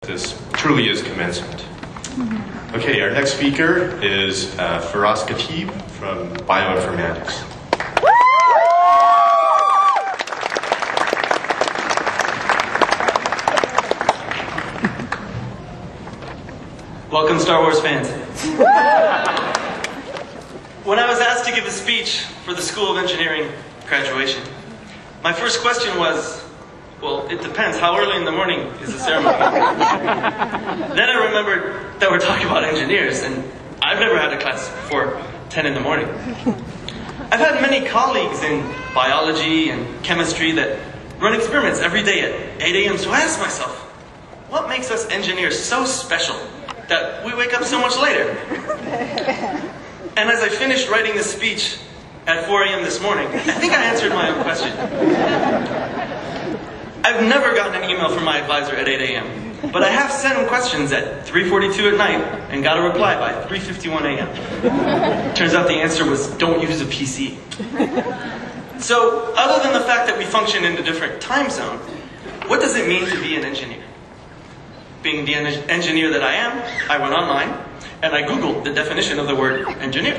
This truly is commencement. Okay, our next speaker is Firas Khatib from Bioinformatics. Welcome, Star Wars fans. When I was asked to give a speech for the School of Engineering graduation, my first question was, well, it depends. How early in the morning is the ceremony? Then I remembered that we're talking about engineers, and I've never had a class before 10 in the morning. I've had many colleagues in biology and chemistry that run experiments every day at 8 a.m., so I asked myself, what makes us engineers so special that we wake up so much later? And as I finished writing this speech at 4 a.m. this morning, I think I answered my own question. I've never gotten an email from my advisor at 8 a.m., but I have sent him questions at 3:42 at night and got a reply by 3:51 a.m. Turns out the answer was, don't use a PC. So, other than the fact that we function in a different time zone, what does it mean to be an engineer? Being the engineer that I am, I went online and I Googled the definition of the word engineer.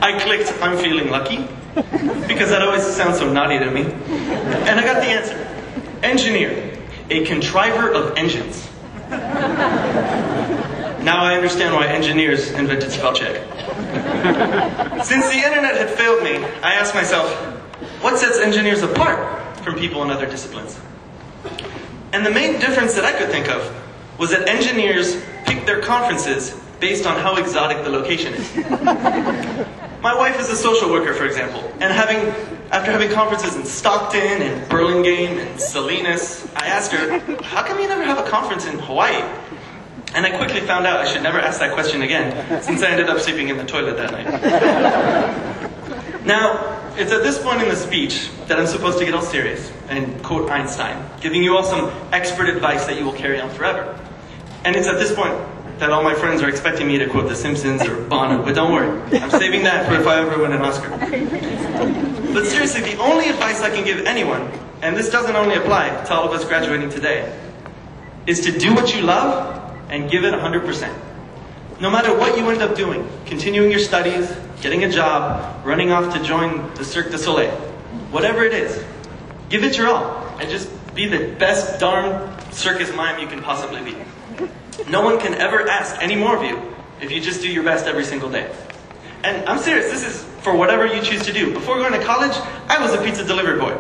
I clicked, I'm feeling lucky, because that always sounds so naughty to me. And I got the answer. Engineer, a contriver of engines. Now I understand why engineers invented spell check. Since the internet had failed me, I asked myself, what sets engineers apart from people in other disciplines? And the main difference that I could think of was that engineers pick their conferences based on how exotic the location is. My wife is a social worker, for example, and after having conferences in Stockton and Burlingame and Salinas, I asked her, how come you never have a conference in Hawaii? And I quickly found out I should never ask that question again, since I ended up sleeping in the toilet that night. Now, it's at this point in the speech that I'm supposed to get all serious and quote Einstein, giving you all some expert advice that you will carry on forever. And it's at this point that all my friends are expecting me to quote The Simpsons or Bono, but don't worry, I'm saving that for if I ever win an Oscar. But seriously, the only advice I can give anyone, and this doesn't only apply to all of us graduating today, is to do what you love and give it 100%. No matter what you end up doing, continuing your studies, getting a job, running off to join the Cirque du Soleil, whatever it is, give it your all and just be the best darn circus mime you can possibly be. No one can ever ask any more of you if you just do your best every single day. And I'm serious, this is for whatever you choose to do. Before going to college, I was a pizza delivery boy.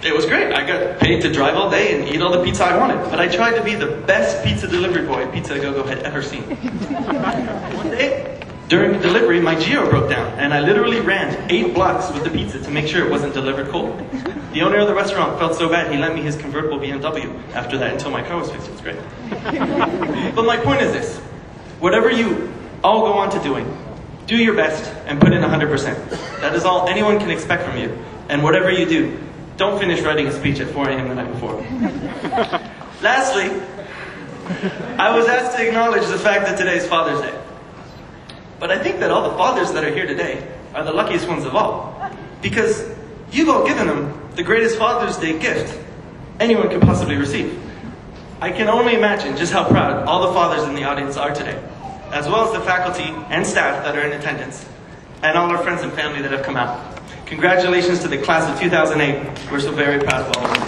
It was great. I got paid to drive all day and eat all the pizza I wanted. But I tried to be the best pizza delivery boy Pizza Go-Go had ever seen. One day, during the delivery, my Geo broke down, and I literally ran 8 blocks with the pizza to make sure it wasn't delivered cold. The owner of the restaurant felt so bad, he lent me his convertible BMW after that until my car was fixed. It was great. But my point is this. Whatever you all go on to doing, do your best and put in 100%. That is all anyone can expect from you. And whatever you do, don't finish writing a speech at 4 a.m. the night before. Lastly, I was asked to acknowledge the fact that today is Father's Day. But I think that all the fathers that are here today are the luckiest ones of all. Because you've all given them the greatest Father's Day gift anyone could possibly receive. I can only imagine just how proud all the fathers in the audience are today, as well as the faculty and staff that are in attendance, and all our friends and family that have come out. Congratulations to the class of 2008. We're so very proud of all of you.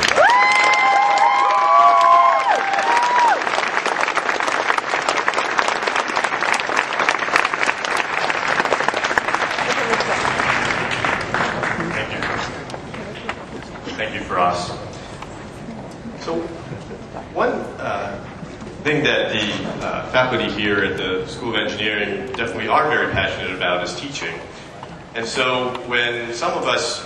Thank you, Firas. So, one thing that the faculty here at the School of Engineering definitely are very passionate about is teaching. And so when some of us